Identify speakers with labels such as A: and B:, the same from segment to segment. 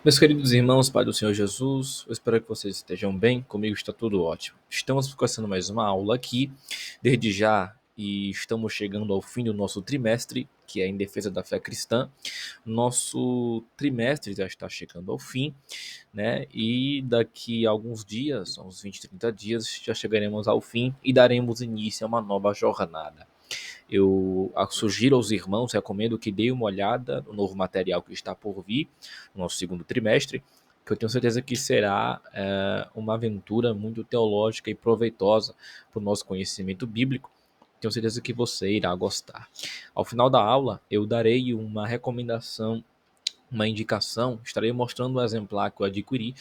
A: Meus queridos irmãos, Pai do Senhor Jesus, eu espero que vocês estejam bem. Comigo está tudo ótimo. Estamos começando mais uma aula aqui, desde já, e estamos chegando ao fim do nosso trimestre, que é em defesa da fé cristã. Nosso trimestre já está chegando ao fim, né? E daqui a alguns dias, uns 20, 30 dias, já chegaremos ao fim e daremos início a uma nova jornada. Eu sugiro aos irmãos, recomendo que deem uma olhada no novo material que está por vir, no nosso segundo trimestre, que eu tenho certeza que será uma aventura muito teológica e proveitosa para o nosso conhecimento bíblico. Tenho certeza que você irá gostar. Ao final da aula, eu darei uma recomendação, uma indicação, estarei mostrando um exemplar que eu adquiri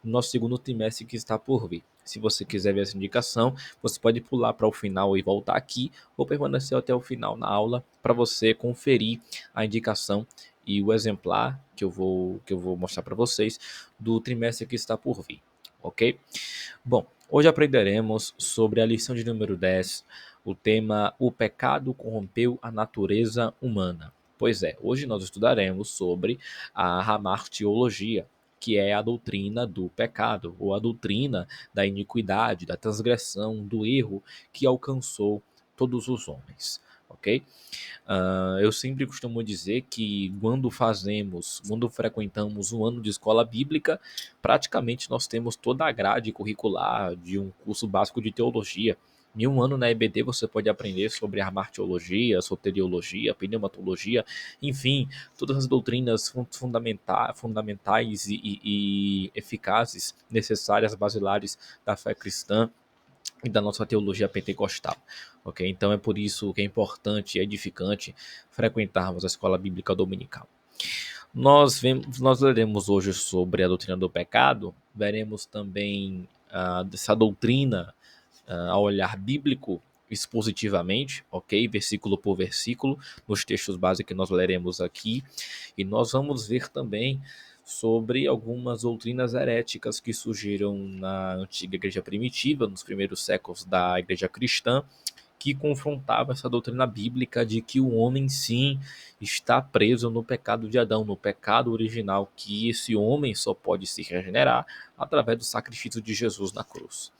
A: no nosso segundo trimestre que está por vir. Se você quiser ver essa indicação, você pode pular para o final e voltar aqui, ou permanecer até o final na aula para você conferir a indicação e o exemplar que eu vou mostrar para vocês do trimestre que está por vir, ok? Bom, hoje aprenderemos sobre a lição de número 10, o tema O pecado corrompeu a natureza humana. Pois é, hoje nós estudaremos sobre a hamartiologia, que é a doutrina do pecado, ou a doutrina da iniquidade, da transgressão, do erro que alcançou todos os homens. Ok? Eu sempre costumo dizer que quando frequentamos um ano de escola bíblica, praticamente nós temos toda a grade curricular de um curso básico de teologia. Em um ano na EBD você pode aprender sobre armartiologia, soteriologia, pneumatologia, enfim, todas as doutrinas fundamentais e eficazes, necessárias, basilares da fé cristã e da nossa teologia pentecostal, ok? Então é por isso que é importante e edificante frequentarmos a escola bíblica dominical. Nós leremos hoje sobre a doutrina do pecado, veremos também essa doutrina ao olhar bíblico expositivamente, ok? Versículo por versículo, nos textos básicos que nós leremos aqui, e nós vamos ver também sobre algumas doutrinas heréticas que surgiram na antiga igreja primitiva, nos primeiros séculos da igreja cristã, que confrontavam essa doutrina bíblica de que o homem sim está preso no pecado de Adão, no pecado original, que esse homem só pode se regenerar através do sacrifício de Jesus na cruz.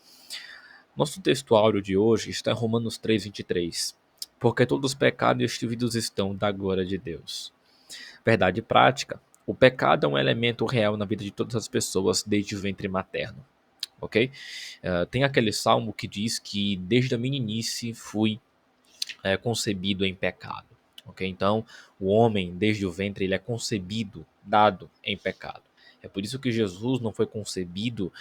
A: Nosso texto áureo de hoje está em Romanos 3:23. Porque todos os pecados e destituídos estão da glória de Deus. Verdade prática. O pecado é um elemento real na vida de todas as pessoas desde o ventre materno, ok? Tem aquele salmo que diz que desde a meninice fui concebido em pecado, ok? Então, o homem desde o ventre ele é concebido, dado em pecado. É por isso que Jesus não foi concebido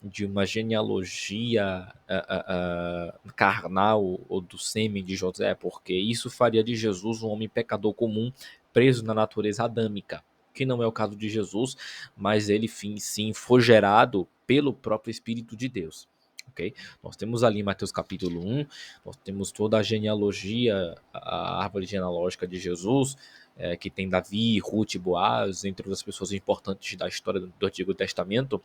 A: de uma genealogia carnal ou do sêmen de José, porque isso faria de Jesus um homem pecador comum, preso na natureza adâmica, que não é o caso de Jesus, mas ele sim foi gerado pelo próprio Espírito de Deus. Okay? Nós temos ali em Mateus capítulo 1, nós temos toda a genealogia, a árvore genealógica de Jesus, que tem Davi, Ruth e Boaz, entre outras pessoas importantes da história do Antigo Testamento,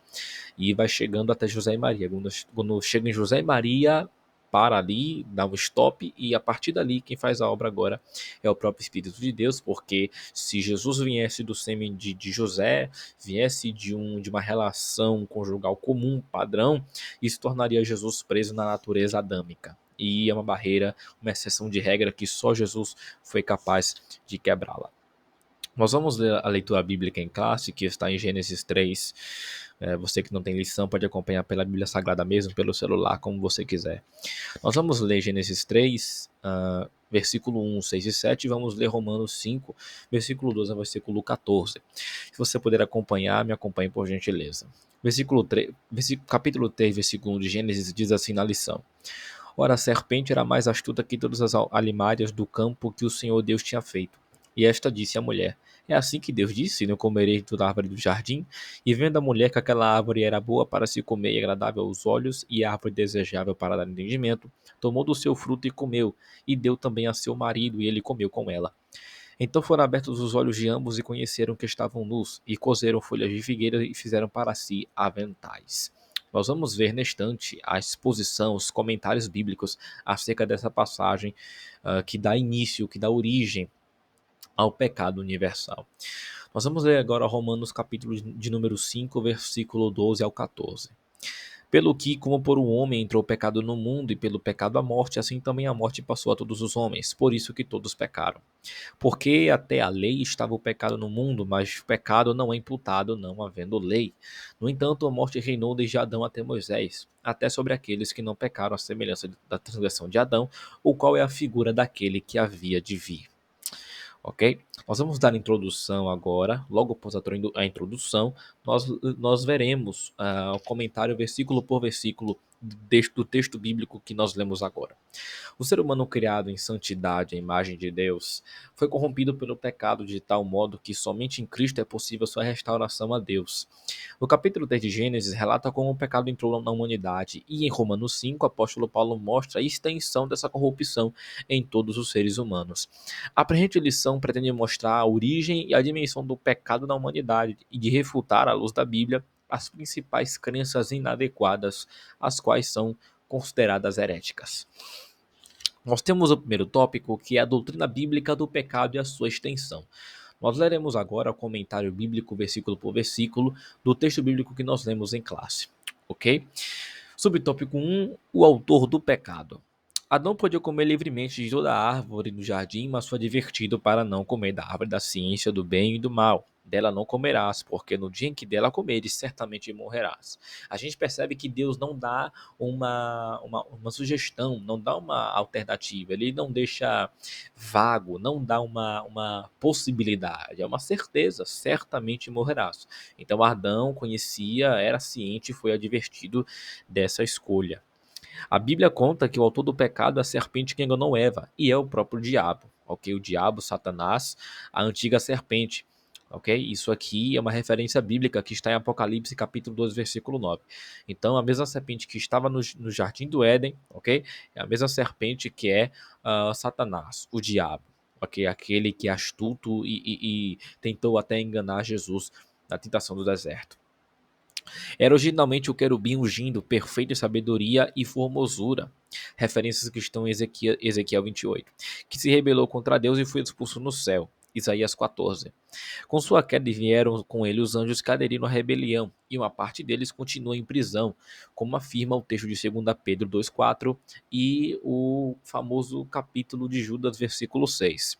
A: e vai chegando até José e Maria. Quando chega em José e Maria, para ali, dá um stop, e a partir dali, quem faz a obra agora é o próprio Espírito de Deus, porque se Jesus viesse do sêmen de José, viesse de uma relação conjugal comum, padrão, isso tornaria Jesus preso na natureza adâmica. E é uma barreira, uma exceção de regra que só Jesus foi capaz de quebrá-la. Nós vamos ler a leitura bíblica em classe, que está em Gênesis 3. Você que não tem lição pode acompanhar pela Bíblia Sagrada mesmo, pelo celular, como você quiser. Nós vamos ler Gênesis 3, versículo 1, 6 e 7, e vamos ler Romanos 5, versículo 12 a versículo 14. Se você puder acompanhar, me acompanhe por gentileza. Capítulo 3, versículo 1 de Gênesis diz assim na lição: Ora, a serpente era mais astuta que todas as alimárias do campo que o Senhor Deus tinha feito. E esta disse à mulher: É assim que Deus disse: Não comereis toda árvore do jardim? E vendo a mulher que aquela árvore era boa para se comer e agradável aos olhos, e árvore desejável para dar entendimento, tomou do seu fruto e comeu, e deu também a seu marido, e ele comeu com ela. Então foram abertos os olhos de ambos e conheceram que estavam nus, e coseram folhas de figueira e fizeram para si aventais. Nós vamos ver neste a exposição, os comentários bíblicos acerca dessa passagem que dá início, que dá origem ao pecado universal. Nós vamos ler agora Romanos capítulo de número 5, versículo 12 ao 14. Pelo que, como por um homem entrou o pecado no mundo, e pelo pecado a morte, assim também a morte passou a todos os homens, por isso que todos pecaram. Porque até a lei estava o pecado no mundo, mas o pecado não é imputado, não havendo lei. No entanto, a morte reinou desde Adão até Moisés, até sobre aqueles que não pecaram, à semelhança da transgressão de Adão, o qual é a figura daquele que havia de vir. Ok? Nós vamos dar a introdução agora, logo após a introdução, nós veremos o comentário versículo por versículo do texto bíblico que nós lemos agora. O ser humano criado em santidade, à imagem de Deus, foi corrompido pelo pecado de tal modo que somente em Cristo é possível sua restauração a Deus. O capítulo 3 de Gênesis relata como o pecado entrou na humanidade e em Romanos 5, o apóstolo Paulo mostra a extensão dessa corrupção em todos os seres humanos. A presente lição pretende mostrar a origem e a dimensão do pecado na humanidade e de refutar, à luz da Bíblia, as principais crenças inadequadas, as quais são consideradas heréticas. Nós temos o primeiro tópico, que é a doutrina bíblica do pecado e a sua extensão. Nós leremos agora o comentário bíblico, versículo por versículo, do texto bíblico que nós lemos em classe. Ok? Subtópico 1, o autor do pecado. Adão podia comer livremente de toda a árvore do jardim, mas foi advertido para não comer da árvore da ciência do bem e do mal. Dela não comerás, porque no dia em que dela comeres, certamente morrerás. A gente percebe que Deus não dá uma sugestão, não dá uma alternativa, ele não deixa vago, não dá uma possibilidade, é uma certeza, certamente morrerás. Então Adão conhecia, era ciente e foi advertido dessa escolha. A Bíblia conta que o autor do pecado é a serpente que enganou Eva, e é o próprio diabo, ok? O diabo, Satanás, a antiga serpente, ok? Isso aqui é uma referência bíblica que está em Apocalipse capítulo 12, versículo 9. Então, a mesma serpente que estava no jardim do Éden, ok? É a mesma serpente que é Satanás, o diabo, ok? Aquele que é astuto e tentou até enganar Jesus na tentação do deserto. Era originalmente o querubim ungindo, perfeito em sabedoria e formosura. Referências que estão em Ezequiel 28. Que se rebelou contra Deus e foi expulso no céu. Isaías 14. Com sua queda vieram com ele os anjos que aderiram à rebelião, e uma parte deles continua em prisão, como afirma o texto de 2 Pedro 2,4 e o famoso capítulo de Judas, versículo 6.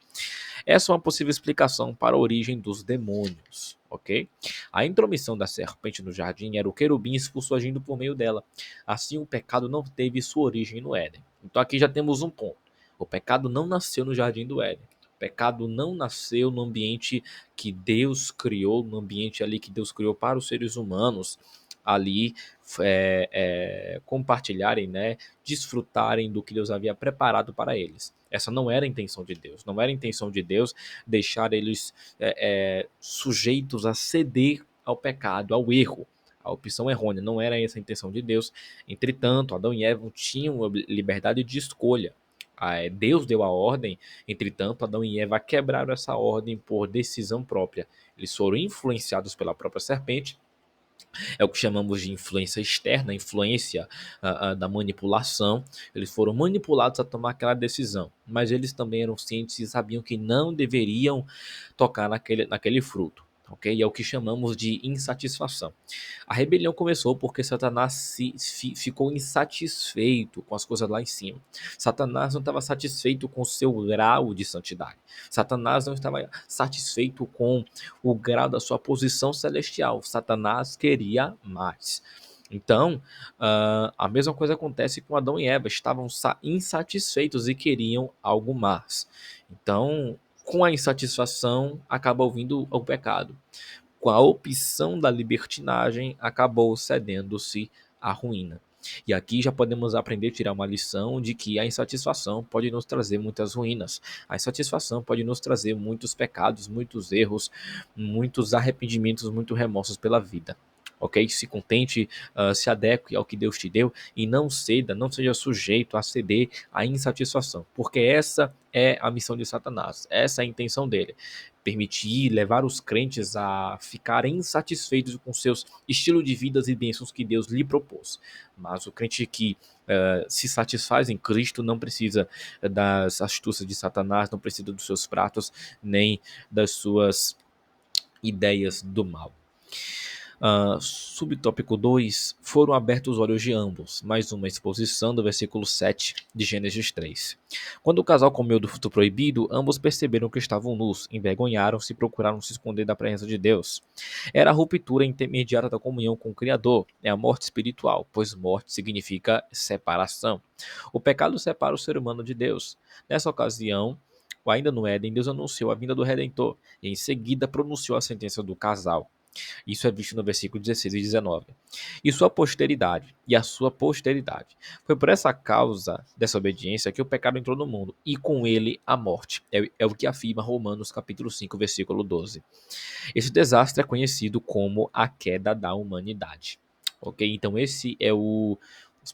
A: Essa é uma possível explicação para a origem dos demônios, ok? A intromissão da serpente no jardim era o querubim expulso agindo por meio dela. Assim, o pecado não teve sua origem no Éden. Então aqui já temos um ponto. O pecado não nasceu no jardim do Éden. O pecado não nasceu no ambiente que Deus criou, no ambiente ali que Deus criou para os seres humanos ali compartilharem, né, desfrutarem do que Deus havia preparado para eles. Essa não era a intenção de Deus. Não era a intenção de Deus deixar eles sujeitos a ceder ao pecado, ao erro. A opção errônea não era essa a intenção de Deus. Entretanto, Adão e Eva tinham liberdade de escolha. Deus deu a ordem, entretanto, Adão e Eva quebraram essa ordem por decisão própria. Eles foram influenciados pela própria serpente. É o que chamamos de influência externa, influência da manipulação. Eles foram manipulados a tomar aquela decisão, mas eles também eram cientes e sabiam que não deveriam tocar naquele fruto. Ok? E é o que chamamos de insatisfação. A rebelião começou porque Satanás ficou insatisfeito com as coisas lá em cima. Satanás não estava satisfeito com o seu grau de santidade. Satanás não estava satisfeito com o grau da sua posição celestial. Satanás queria mais. Então, a mesma coisa acontece com Adão e Eva. Estavam insatisfeitos e queriam algo mais. Então, com a insatisfação, acabou vindo o pecado. Com a opção da libertinagem, acabou cedendo-se à ruína. E aqui já podemos aprender a tirar uma lição de que a insatisfação pode nos trazer muitas ruínas. A insatisfação pode nos trazer muitos pecados, muitos erros, muitos arrependimentos, muitos remorsos pela vida. Ok? Se contente, se adeque ao que Deus te deu e não ceda, não seja sujeito a ceder à insatisfação, porque essa é a missão de Satanás, essa é a intenção dele. Permitir levar os crentes a ficarem insatisfeitos com seus estilos de vida e bênçãos que Deus lhe propôs. Mas o crente que se satisfaz em Cristo não precisa das astúcias de Satanás, não precisa dos seus pratos, nem das suas ideias do mal. Subtópico 2. Foram abertos os olhos de ambos. Mais uma exposição do versículo 7 de Gênesis 3. Quando o casal comeu do fruto proibido, ambos perceberam que estavam nus, envergonharam-se e procuraram se esconder da presença de Deus. Era a ruptura intermediária da comunhão com o Criador. É a morte espiritual, pois morte significa separação. O pecado separa o ser humano de Deus. Nessa ocasião, ainda no Éden, Deus anunciou a vinda do Redentor e em seguida pronunciou a sentença do casal. Isso é visto no versículo 16 e 19. E sua posteridade, e a sua posteridade. Foi por essa causa dessa obediência que o pecado entrou no mundo, e com ele a morte. É o que afirma Romanos capítulo 5, versículo 12. Esse desastre é conhecido como a queda da humanidade. Ok? Então esse é os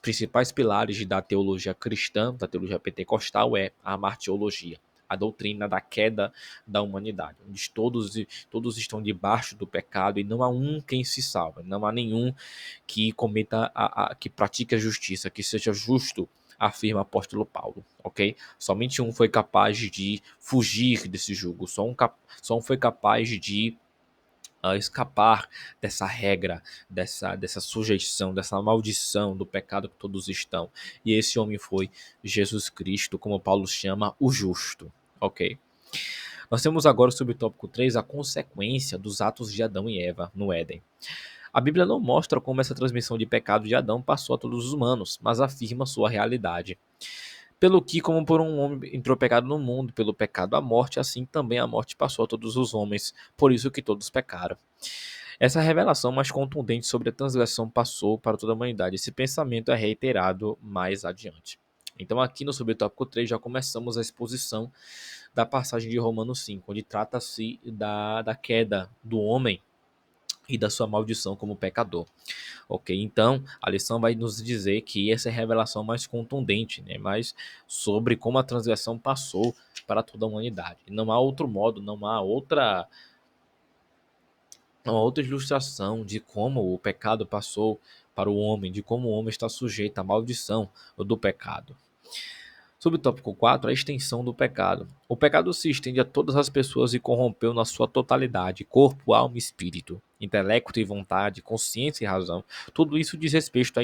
A: principais pilares da teologia cristã, da teologia pentecostal, é a martiologia, a doutrina da queda da humanidade, onde todos estão debaixo do pecado e não há um quem se salva, não há nenhum que cometa, que pratique a justiça, que seja justo, afirma o apóstolo Paulo, ok? Somente um foi capaz de fugir desse jugo, só um foi capaz de escapar dessa regra, dessa sujeição, dessa maldição do pecado que todos estão. E esse homem foi Jesus Cristo, como Paulo chama, o justo. Ok? Nós temos agora, sobre o tópico 3, a consequência dos atos de Adão e Eva no Éden. A Bíblia não mostra como essa transmissão de pecado de Adão passou a todos os humanos, mas afirma sua realidade. Pelo que, como por um homem entrou pecado no mundo, pelo pecado a morte, assim também a morte passou a todos os homens, por isso que todos pecaram. Essa revelação mais contundente sobre a transgressão passou para toda a humanidade. Esse pensamento é reiterado mais adiante. Então, aqui no subtópico 3, já começamos a exposição da passagem de Romanos 5, onde trata-se da queda do homem e da sua maldição como pecador. Ok? Então, a lição vai nos dizer que essa é a revelação mais contundente, né? Mais sobre como a transgressão passou para toda a humanidade. Não há outro modo, não há uma outra ilustração de como o pecado passou para o homem, de como o homem está sujeito à maldição do pecado. Subtópico 4, a extensão do pecado. O pecado se estende a todas as pessoas e corrompeu na sua totalidade, corpo, alma e espírito, intelecto e vontade, consciência e razão. Tudo isso diz respeito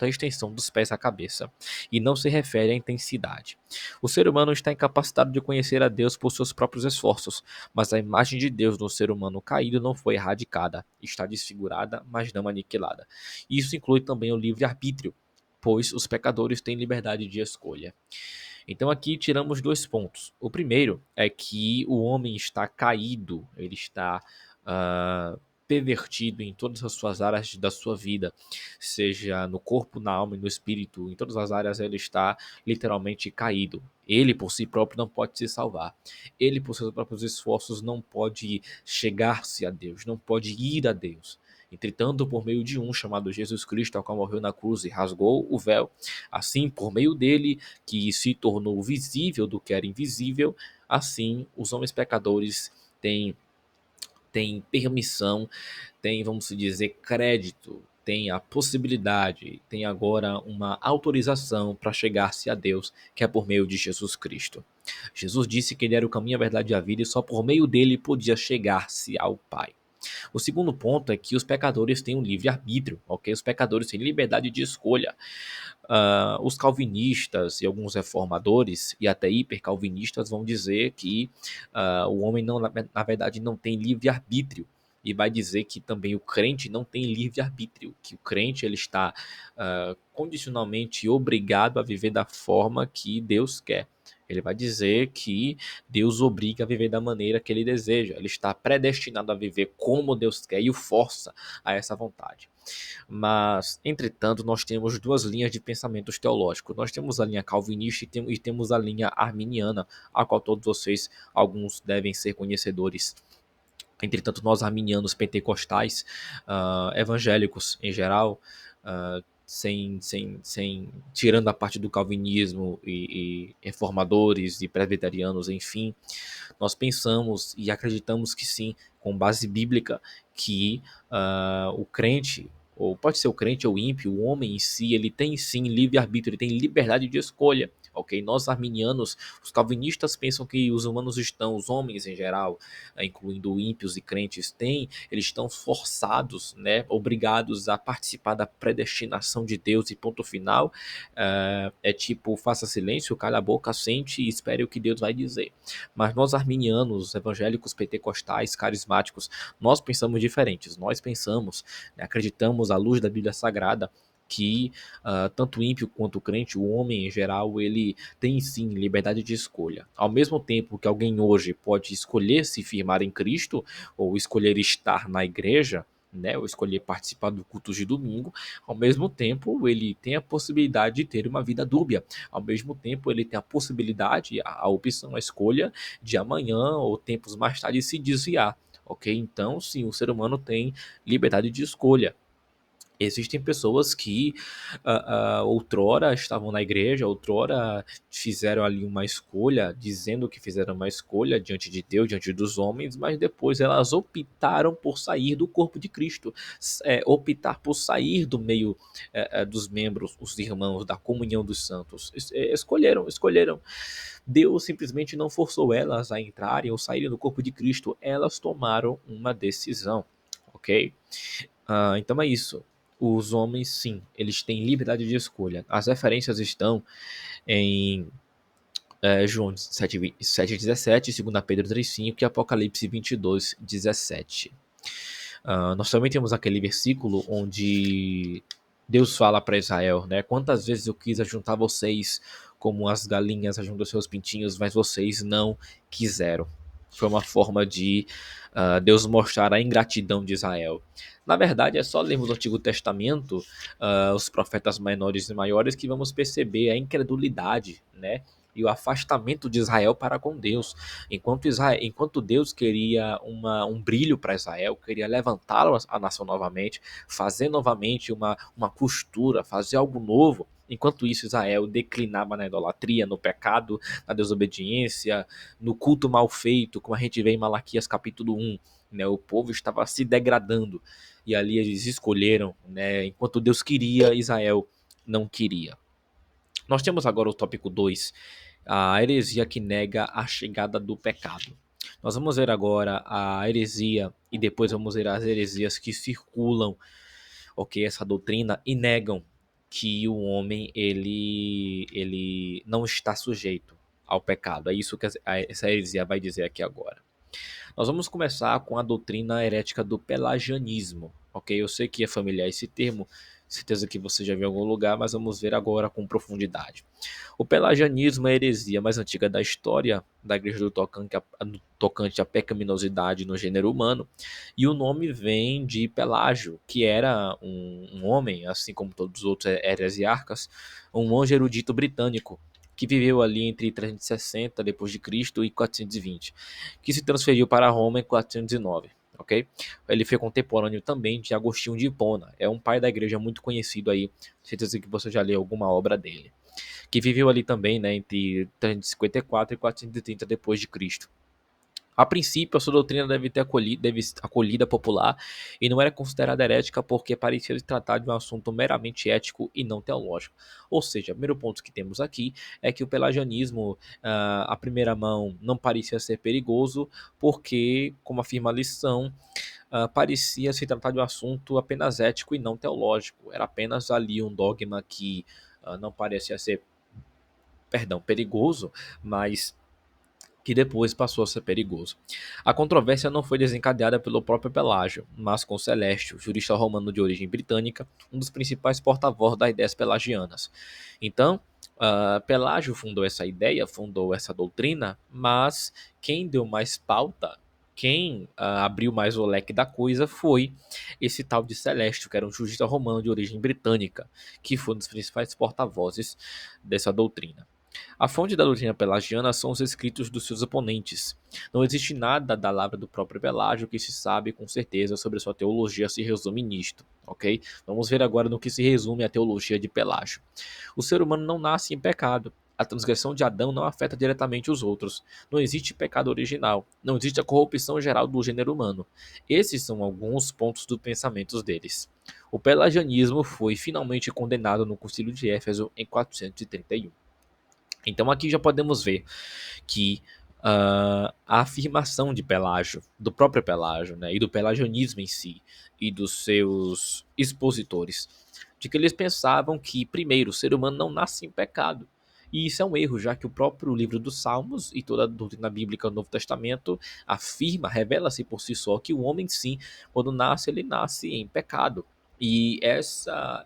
A: à extensão dos pés à cabeça, e não se refere à intensidade. O ser humano está incapacitado de conhecer a Deus por seus próprios esforços, mas a imagem de Deus no ser humano caído não foi erradicada, está desfigurada, mas não aniquilada. Isso inclui também o livre-arbítrio, pois os pecadores têm liberdade de escolha. Então aqui tiramos dois pontos. O primeiro é que o homem está caído, ele está pervertido em todas as suas áreas da sua vida, seja no corpo, na alma e no espírito, em todas as áreas ele está literalmente caído. Ele por si próprio não pode se salvar. Ele por seus próprios esforços não pode chegar-se a Deus, não pode ir a Deus. Entretanto, por meio de um chamado Jesus Cristo, ao qual morreu na cruz e rasgou o véu, assim, por meio dele, que se tornou visível do que era invisível, assim, os homens pecadores têm permissão, têm, vamos dizer, crédito, têm a possibilidade, têm agora uma autorização para chegar-se a Deus, que é por meio de Jesus Cristo. Jesus disse que ele era o caminho, a verdade e a vida, e só por meio dele podia chegar-se ao Pai. O segundo ponto é que os pecadores têm um livre-arbítrio, ok? Os pecadores têm liberdade de escolha. Os calvinistas e alguns reformadores e até hipercalvinistas vão dizer que o homem não, na verdade não tem livre-arbítrio, e vai dizer que também o crente não tem livre-arbítrio, que o crente ele está condicionalmente obrigado a viver da forma que Deus quer. Ele vai dizer que Deus obriga a viver da maneira que ele deseja. Ele está predestinado a viver como Deus quer e o força a essa vontade. Mas, entretanto, nós temos duas linhas de pensamentos teológicos. Nós temos a linha calvinista e temos a linha arminiana, a qual todos vocês, alguns devem ser conhecedores. Entretanto, nós arminianos pentecostais, evangélicos em geral, tirando a parte do calvinismo e reformadores e presbiterianos, enfim, nós pensamos e acreditamos que sim, com base bíblica, que o crente, ou pode ser o crente ou o ímpio, o homem em si, ele tem sim livre-arbítrio, ele tem liberdade de escolha, ok? Nós arminianos, os calvinistas pensam que os humanos estão, os homens em geral, incluindo ímpios e crentes, eles estão forçados, né, obrigados a participar da predestinação de Deus e ponto final. É tipo, faça silêncio, cala a boca, sente e espere o que Deus vai dizer. Mas nós arminianos, evangélicos, pentecostais, carismáticos, nós pensamos diferentes. Nós pensamos, né, acreditamos à luz da Bíblia Sagrada que tanto o ímpio quanto o crente, o homem em geral, ele tem sim liberdade de escolha. Ao mesmo tempo que alguém hoje pode escolher se firmar em Cristo, ou escolher estar na igreja, né, ou escolher participar do culto de domingo, ao mesmo tempo ele tem a possibilidade de ter uma vida dúbia, ao mesmo tempo ele tem a possibilidade, a opção, a escolha de amanhã ou tempos mais tarde se desviar, ok? Então, sim, o ser humano tem liberdade de escolha. Existem pessoas que outrora estavam na igreja, outrora fizeram ali uma escolha, dizendo que fizeram uma escolha diante de Deus, diante dos homens, mas depois elas optaram por sair do corpo de Cristo, optar por sair do meio dos membros, os irmãos da comunhão dos santos. Escolheram. Deus simplesmente não forçou elas a entrarem ou saírem do corpo de Cristo, elas tomaram uma decisão, ok? Então é isso. Os homens, sim, eles têm liberdade de escolha. As referências estão em João 7,17, 2 Pedro 3,5 e Apocalipse 22,17. Nós também temos aquele versículo onde Deus fala para Israel, né? Quantas vezes eu quis ajuntar vocês como as galinhas ajuntam seus pintinhos, mas vocês não quiseram. Foi uma forma de Deus mostrar a ingratidão de Israel. Na verdade, é só lermos o Antigo Testamento, os profetas menores e maiores, que vamos perceber a incredulidade, né? E o afastamento de Israel para com Deus. Enquanto Deus queria um brilho para Israel, queria levantá-lo a nação novamente, fazer novamente uma costura, fazer algo novo. Enquanto isso, Israel declinava na idolatria, no pecado, na desobediência, no culto mal feito, como a gente vê em Malaquias capítulo 1. Né, o povo estava se degradando. E ali eles escolheram, né, enquanto Deus queria, Israel não queria. Nós temos agora o tópico 2, a heresia que nega a chegada do pecado. Nós vamos ver agora a heresia e depois vamos ver as heresias que circulam, ok, essa doutrina e negam que o homem ele não está sujeito ao pecado. É isso que essa heresia vai dizer aqui agora. Nós vamos começar com a doutrina herética do pelagianismo, ok? Eu sei que é familiar esse termo, certeza que você já viu em algum lugar, mas vamos ver agora com profundidade. O pelagianismo é a heresia mais antiga da história da igreja do tocante à pecaminosidade no gênero humano, e o nome vem de Pelágio, que era um homem, assim como todos os outros heresiarcas, um monge erudito britânico, que viveu ali entre 360 depois de Cristo e 420, que se transferiu para Roma em 409. Ok? Ele foi contemporâneo também de Agostinho de Hipona, é um pai da igreja muito conhecido aí, certeza que você já leu alguma obra dele, que viveu ali também, né, entre 354 e 430 depois de Cristo. A princípio, a sua doutrina deve acolhida popular e não era considerada herética porque parecia se tratar de um assunto meramente ético e não teológico. Ou seja, o primeiro ponto que temos aqui é que o pelagianismo, à primeira mão, não parecia ser perigoso porque, como afirma a lição, parecia se tratar de um assunto apenas ético e não teológico. Era apenas ali um dogma que não parecia ser, perdão, perigoso, mas que depois passou a ser perigoso. A controvérsia não foi desencadeada pelo próprio Pelágio, mas com Celestio, jurista romano de origem britânica, um dos principais porta-voz das ideias pelagianas. Então, Pelágio fundou essa ideia, fundou essa doutrina, mas quem deu mais pauta, quem abriu mais o leque da coisa foi esse tal de Celestio, que era um jurista romano de origem britânica, que foi um dos principais porta-vozes dessa doutrina. A fonte da doutrina pelagiana são os escritos dos seus oponentes. Não existe nada da lavra do próprio Pelágio que se sabe com certeza sobre sua teologia se resume nisto, ok? Vamos ver agora no que se resume a teologia de Pelágio. O ser humano não nasce em pecado. A transgressão de Adão não afeta diretamente os outros. Não existe pecado original. Não existe a corrupção geral do gênero humano. Esses são alguns pontos dos pensamentos deles. O pelagianismo foi finalmente condenado no Concílio de Éfeso em 431. Então aqui já podemos ver que a afirmação de Pelágio, do próprio Pelágio, né, e do pelagianismo em si, e dos seus expositores, de que eles pensavam que, primeiro, o ser humano não nasce em pecado. E isso é um erro, já que o próprio livro dos Salmos e toda a doutrina bíblica do Novo Testamento afirma, revela-se por si só, que o homem, sim, quando nasce, ele nasce em pecado. E essa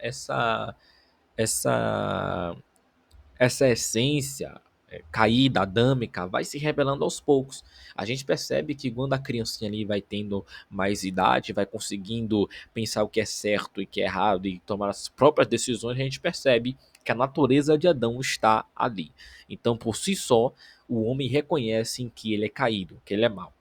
A: essa essência caída, adâmica, vai se revelando aos poucos. A gente percebe que quando a criancinha ali vai tendo mais idade, vai conseguindo pensar o que é certo e o que é errado e tomar as próprias decisões, a gente percebe que a natureza de Adão está ali. Então, por si só, o homem reconhece que ele é caído, que ele é mau.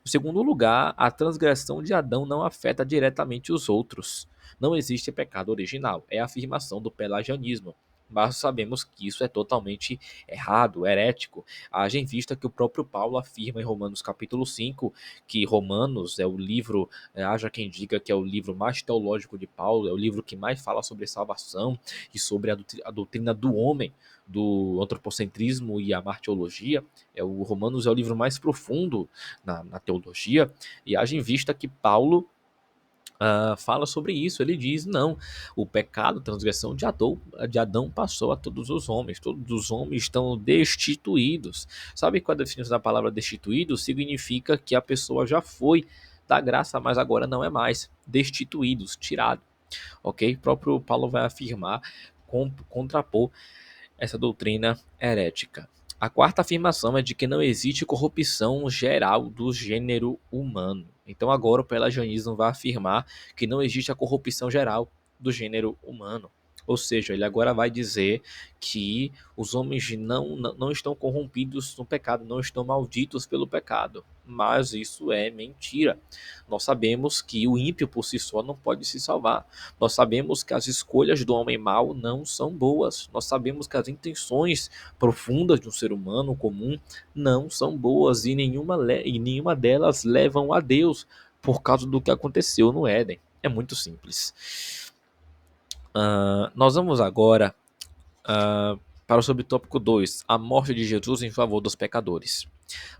A: Em segundo lugar, a transgressão de Adão não afeta diretamente os outros. Não existe pecado original, é a afirmação do pelagianismo. Mas sabemos que isso é totalmente errado, herético. Haja em vista que o próprio Paulo afirma em Romanos capítulo 5 que Romanos é o livro, haja quem diga que é o livro mais teológico de Paulo, é o livro que mais fala sobre salvação e sobre a doutrina do homem, do antropocentrismo e a martiologia. O Romanos é o livro mais profundo na teologia, e haja em vista que Paulo fala sobre isso. Ele diz: não, o pecado, a transgressão de Adão passou a todos os homens estão destituídos. Sabe qual é a definição da palavra destituído? Significa que a pessoa já foi da graça, mas agora não é mais. Destituídos, tirado. Ok? O próprio Paulo vai afirmar, contrapor essa doutrina herética. A quarta afirmação é de que não existe corrupção geral do gênero humano. Então agora o pelagianismo vai afirmar que não existe a corrupção geral do gênero humano. Ou seja, ele agora vai dizer que os homens não estão corrompidos no pecado, não estão malditos pelo pecado. Mas isso é mentira. Nós sabemos que o ímpio por si só não pode se salvar. Nós sabemos que as escolhas do homem mau não são boas. Nós sabemos que as intenções profundas de um ser humano comum não são boas e nenhuma delas levam a Deus por causa do que aconteceu no Éden. É muito simples. Nós vamos agora para o subtópico 2, a morte de Jesus em favor dos pecadores.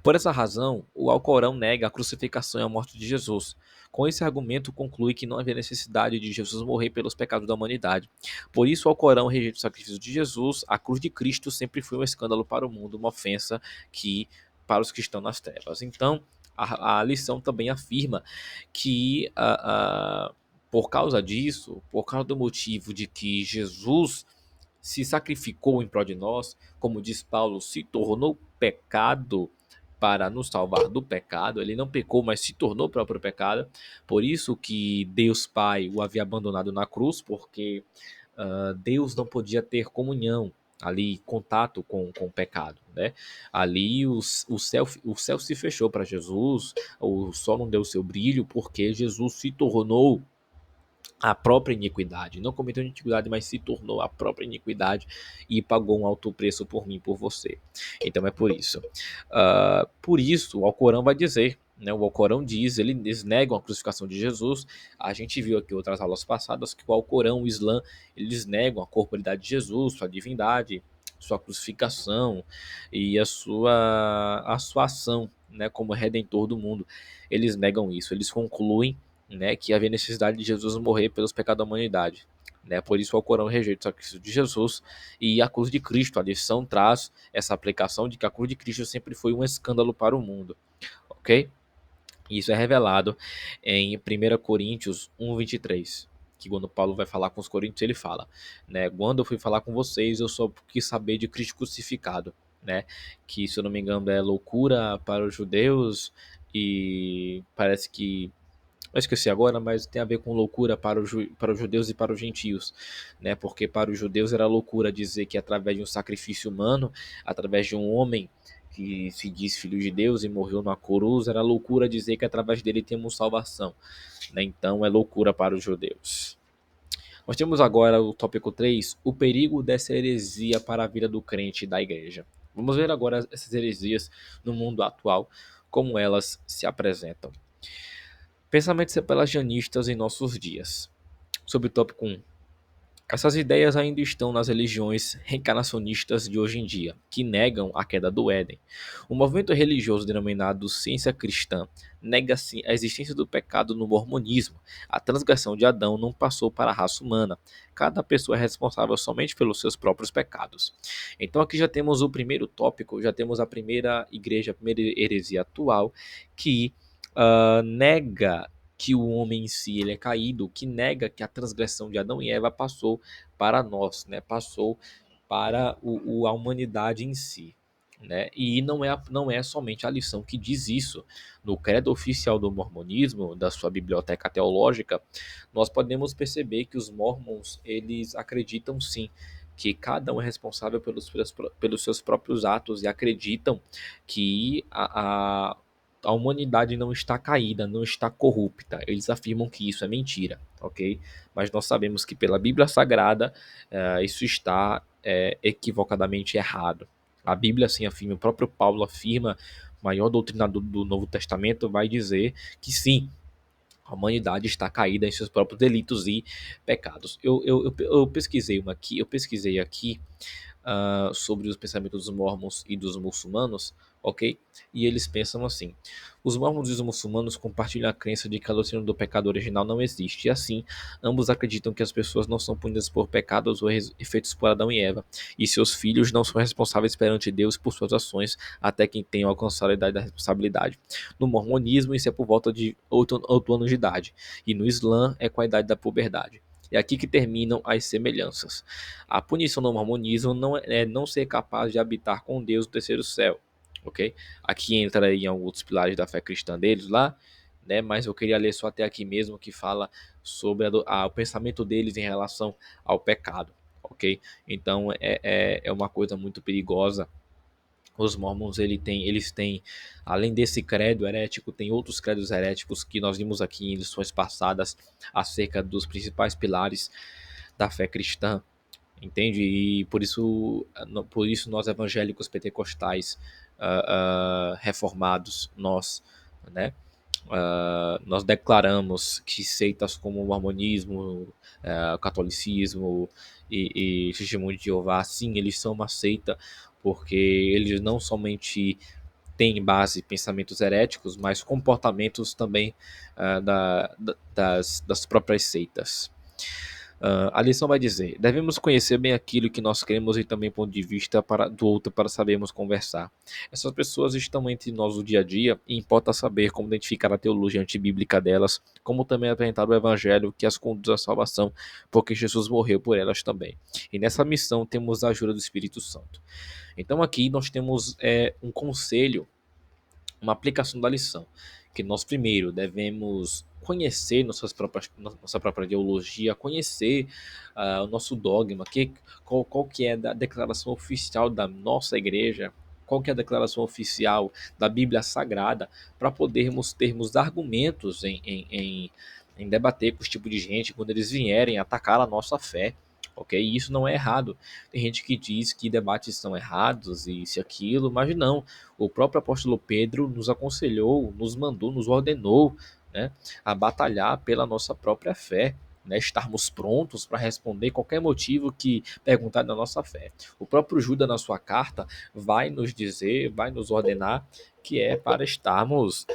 A: Por essa razão, o Alcorão nega a crucificação e a morte de Jesus. Com esse argumento, conclui que não havia necessidade de Jesus morrer pelos pecados da humanidade. Por isso, o Alcorão rejeita o sacrifício de Jesus. A cruz de Cristo sempre foi um escândalo para o mundo, uma ofensa para os que estão nas trevas. Então, a lição também afirma que, por causa disso, por causa do motivo de que Jesus se sacrificou em prol de nós, como diz Paulo, se tornou pecado para nos salvar do pecado. Ele não pecou, mas se tornou o próprio pecado. Por isso que Deus Pai o havia abandonado na cruz, porque Deus não podia ter comunhão ali, contato com o pecado, né? Ali o céu se fechou para Jesus, o sol não deu seu brilho, porque Jesus se tornou a própria iniquidade, não cometeu iniquidade, mas se tornou a própria iniquidade e pagou um alto preço por mim, por você. Então é por isso. Por isso, o Alcorão vai dizer, né, o Alcorão diz, eles negam a crucificação de Jesus. A gente viu aqui outras aulas passadas que o Alcorão, o Islã, eles negam a corporidade de Jesus, sua divindade, sua crucificação e a sua ação, né, como redentor do mundo. Eles negam isso, eles concluem, né, que havia necessidade de Jesus morrer pelos pecados da humanidade. Né? Por isso o Alcorão rejeita o sacrifício de Jesus e a cruz de Cristo. A lição traz essa aplicação de que a cruz de Cristo sempre foi um escândalo para o mundo. Ok? Isso é revelado em 1 Coríntios 1:23, que quando Paulo vai falar com os coríntios, ele fala, né, quando eu fui falar com vocês, eu só quis saber de Cristo crucificado, né, que se eu não me engano é loucura para os judeus e parece que eu esqueci agora, mas tem a ver com loucura para os judeus e para os gentios, né? Porque para os judeus era loucura dizer que através de um sacrifício humano, através de um homem que se diz filho de Deus e morreu na cruz, era loucura dizer que através dele temos salvação, né? Então é loucura para os judeus. Nós temos agora o tópico 3, o perigo dessa heresia para a vida do crente e da igreja. Vamos ver agora essas heresias no mundo atual, como elas se apresentam. Pensamentos pelagianistas em nossos dias. Sobre o tópico 1. Essas ideias ainda estão nas religiões reencarnacionistas de hoje em dia, que negam a queda do Éden. O movimento religioso denominado Ciência Cristã nega sim a existência do pecado no mormonismo. A transgressão de Adão não passou para a raça humana. Cada pessoa é responsável somente pelos seus próprios pecados. Então aqui já temos o primeiro tópico, já temos a primeira igreja, a primeira heresia atual, que nega que o homem em si ele é caído, que nega que a transgressão de Adão e Eva passou para nós, né? Passou para a humanidade em si. Né? E não é somente a lição que diz isso. No credo oficial do mormonismo, da sua biblioteca teológica, nós podemos perceber que os mormons eles acreditam sim que cada um é responsável pelos seus próprios atos e acreditam que a humanidade não está caída, não está corrupta. Eles afirmam que isso é mentira, ok? Mas nós sabemos que pela Bíblia Sagrada isso está equivocadamente errado. A Bíblia assim afirma, o próprio Paulo afirma, o maior doutrinador do Novo Testamento vai dizer que sim, a humanidade está caída em seus próprios delitos e pecados. Eu pesquisei aqui sobre os pensamentos dos mormons e dos muçulmanos, ok? E eles pensam assim: os mormons e os muçulmanos compartilham a crença de que a doutrina do pecado original não existe, e assim, ambos acreditam que as pessoas não são punidas por pecados ou feitos por Adão e Eva, e seus filhos não são responsáveis perante Deus por suas ações até que tenham alcançado a idade da responsabilidade. No mormonismo, isso é por volta de 8 anos de idade, e no Islã é com a idade da puberdade. É aqui que terminam as semelhanças. A punição do mormonismo é não ser capaz de habitar com Deus no terceiro céu, ok? Aqui entra aí alguns pilares da fé cristã deles lá, né? Mas eu queria ler só até aqui mesmo que fala sobre o pensamento deles em relação ao pecado, ok? Então é uma coisa muito perigosa. Os mormons eles têm, além desse credo herético, tem outros credos heréticos que nós vimos aqui em lições passadas acerca dos principais pilares da fé cristã, entende? E por isso nós evangélicos pentecostais reformados, né, nós declaramos que seitas como o mormonismo, o catolicismo e testemunho de Jeová, sim, eles são uma seita porque eles não somente têm base em pensamentos heréticos, mas comportamentos também das próprias seitas. A lição vai dizer: devemos conhecer bem aquilo que nós queremos e também ponto de vista do outro para sabermos conversar. Essas pessoas estão entre nós no dia a dia e importa saber como identificar a teologia antibíblica delas, como também apresentar o evangelho que as conduz à salvação, porque Jesus morreu por elas também. E nessa missão temos a ajuda do Espírito Santo. Então aqui nós temos um conselho, uma aplicação da lição, que nós primeiro devemos conhecer nossa própria ideologia, conhecer o nosso dogma, qual que é a declaração oficial da nossa igreja, qual que é a declaração oficial da Bíblia Sagrada, para podermos termos argumentos em debater com esse tipo de gente quando eles vierem atacar a nossa fé. Ok? E isso não é errado. Tem gente que diz que debates são errados e isso e aquilo, mas não. O próprio apóstolo Pedro nos aconselhou, nos mandou, nos ordenou, né, a batalhar pela nossa própria fé, né, estarmos prontos para responder qualquer motivo que perguntar da nossa fé. O próprio Judas, na sua carta, vai nos dizer, vai nos ordenar que é para estarmos,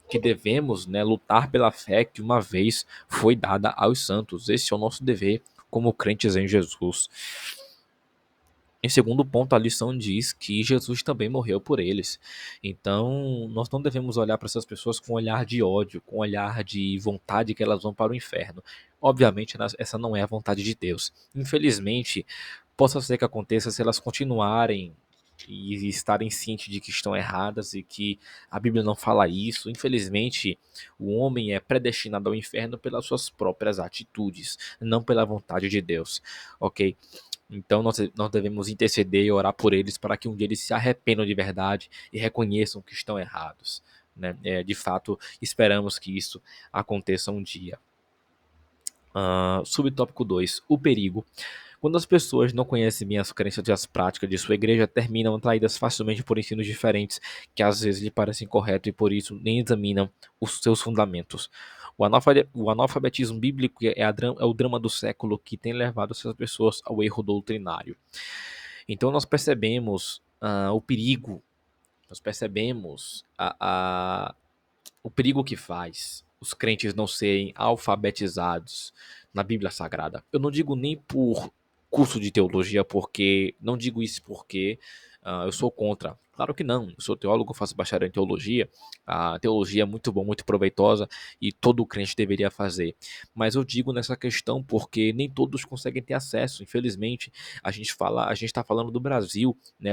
A: que devemos, né, lutar pela fé que uma vez foi dada aos santos. Esse é o nosso dever como crentes em Jesus. Em segundo ponto, a lição diz que Jesus também morreu por eles. Então, nós não devemos olhar para essas pessoas com um olhar de ódio, com um olhar de vontade que elas vão para o inferno. Obviamente, essa não é a vontade de Deus. Infelizmente, possa ser que aconteça se elas continuarem e estarem cientes de que estão erradas e que a Bíblia não fala isso. Infelizmente, o homem é predestinado ao inferno pelas suas próprias atitudes, não pela vontade de Deus, ok? Então nós devemos interceder e orar por eles para que um dia eles se arrependam de verdade e reconheçam que estão errados. Né? De fato, esperamos que isso aconteça um dia. Subtópico 2: o perigo. Quando as pessoas não conhecem bem as crenças e as práticas de sua igreja, terminam atraídas facilmente por ensinos diferentes, que às vezes lhe parecem corretos e por isso nem examinam os seus fundamentos. O analfabetismo bíblico é o drama do século que tem levado essas pessoas ao erro doutrinário. Então nós percebemos o perigo, nós percebemos o perigo que faz os crentes não serem alfabetizados na Bíblia Sagrada. Eu não digo nem por curso de teologia, porque não digo isso porque eu sou contra. Claro que não. Eu sou teólogo, faço bacharel em teologia. A teologia é muito bom, muito proveitosa e todo crente deveria fazer. Mas eu digo nessa questão porque nem todos conseguem ter acesso. Infelizmente, a gente está falando do Brasil, né?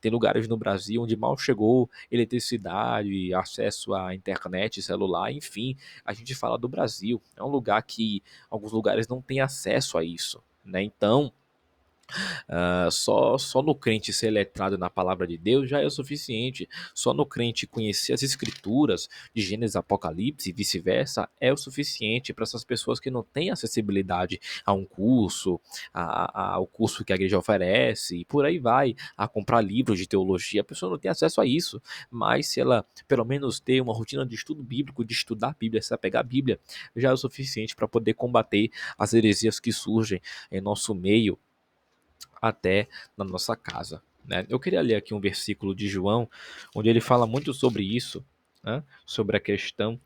A: Tem lugares no Brasil onde mal chegou eletricidade, acesso à internet, celular, enfim, a gente fala do Brasil. É um lugar que alguns lugares não têm acesso a isso, né? Então, só no crente ser letrado na palavra de Deus já é o suficiente. Só no crente conhecer as escrituras de Gênesis, Apocalipse e vice-versa é o suficiente para essas pessoas que não têm acessibilidade a um curso, ao curso que a igreja oferece e por aí vai, a comprar livros de teologia. A pessoa não tem acesso a isso, mas se ela pelo menos ter uma rotina de estudo bíblico, de estudar a Bíblia, se apegar à Bíblia, já é o suficiente para poder combater as heresias que surgem em nosso meio até na nossa casa. Né? Eu queria ler aqui um versículo de João, onde ele fala muito sobre isso, né? Sobre a questão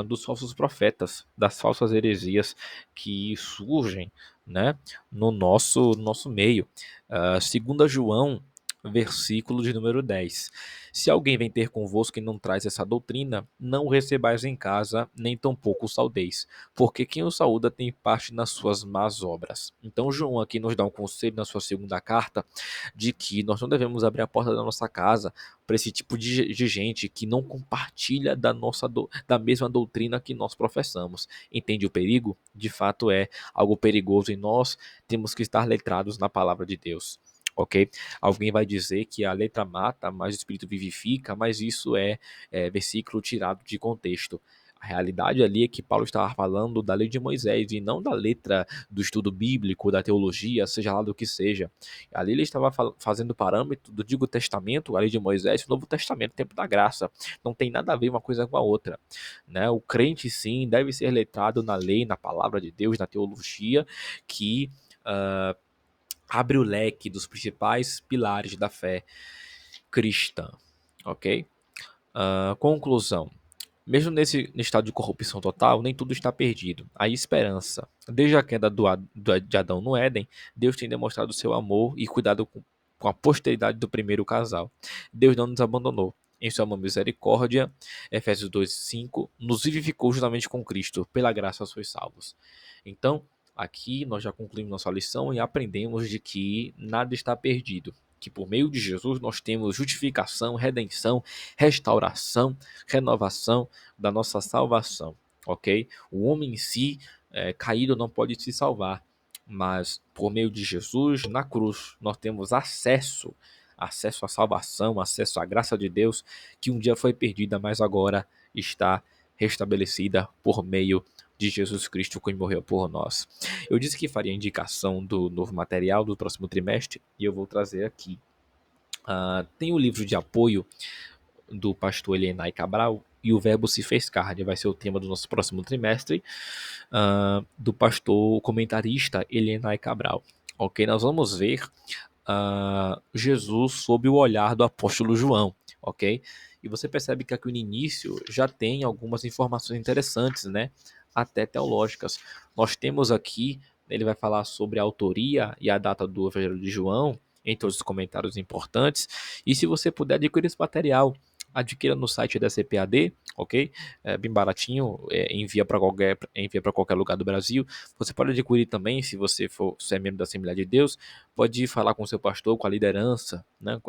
A: dos falsos profetas, das falsas heresias que surgem, né, no nosso meio. 2 João, versículo de número 10. Se alguém vem ter convosco e não traz essa doutrina, não o recebais em casa, nem tampouco o saudeis, porque quem o saúda tem parte nas suas más obras. Então João aqui nos dá um conselho na sua segunda carta de que nós não devemos abrir a porta da nossa casa para esse tipo de gente que não compartilha da mesma doutrina que nós professamos. Entende o perigo? De fato é algo perigoso e nós temos que estar letrados na palavra de Deus. Ok? Alguém vai dizer que a letra mata, mas o espírito vivifica, mas isso é versículo tirado de contexto. A realidade ali é que Paulo estava falando da lei de Moisés e não da letra do estudo bíblico, da teologia, seja lá do que seja. Ali ele estava fazendo parâmetro do Antigo Testamento, a lei de Moisés, e o Novo Testamento, o tempo da graça. Não tem nada a ver uma coisa com a outra. Né? O crente, sim, deve ser letrado na lei, na palavra de Deus, na teologia, que abre o leque dos principais pilares da fé cristã. Ok? Conclusão. Mesmo nesse estado de corrupção total, nem tudo está perdido. Há esperança. Desde a queda de Adão no Éden, Deus tem demonstrado seu amor e cuidado com a posteridade do primeiro casal. Deus não nos abandonou. Em sua misericórdia, Efésios 2:5, nos vivificou juntamente com Cristo. Pela graça sois salvos. Então, aqui nós já concluímos nossa lição e aprendemos de que nada está perdido. Que por meio de Jesus nós temos justificação, redenção, restauração, renovação da nossa salvação, ok? O homem em si, caído, não pode se salvar, mas por meio de Jesus na cruz nós temos acesso à salvação, acesso à graça de Deus que um dia foi perdida, mas agora está restabelecida por meio de Jesus Cristo que morreu por nós. Eu disse que faria indicação do novo material do próximo trimestre e eu vou trazer aqui. Tem o livro de apoio do pastor Elienay Cabral e o Verbo se fez carne, vai ser o tema do nosso próximo trimestre, do pastor comentarista Elienay Cabral. Ok, nós vamos ver Jesus sob o olhar do apóstolo João, ok? E você percebe que aqui no início já tem algumas informações interessantes, né? Até teológicas. Nós temos aqui, ele vai falar sobre a autoria e a data do Evangelho de João, entre os comentários importantes. E se você puder adquirir esse material, adquira no site da CPAD, ok? É bem baratinho, envia para qualquer lugar do Brasil. Você pode adquirir também, se é membro da Assembleia de Deus, pode falar com o seu pastor, com a liderança, né?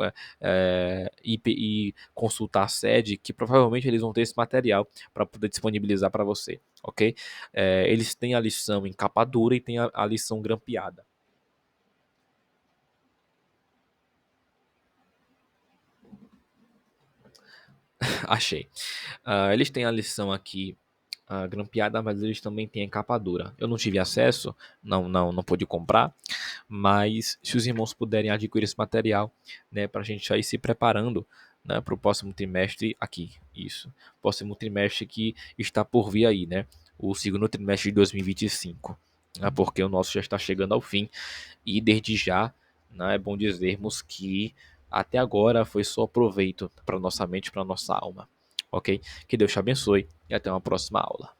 A: E consultar a sede, que provavelmente eles vão ter esse material para poder disponibilizar para você, ok? Eles têm a lição em capa dura e tem a lição grampeada. Achei. Eles têm a lição aqui grampeada, mas eles também têm a capa dura. Eu não tive acesso, não pude comprar, mas se os irmãos puderem adquirir esse material, né, para a gente aí se preparando, né, para o próximo trimestre aqui, isso, próximo trimestre que está por vir aí, né, o segundo trimestre de 2025, né, porque o nosso já está chegando ao fim e desde já, né, é bom dizermos que até agora foi só proveito para nossa mente, para nossa alma, ok? Que Deus te abençoe e até uma próxima aula.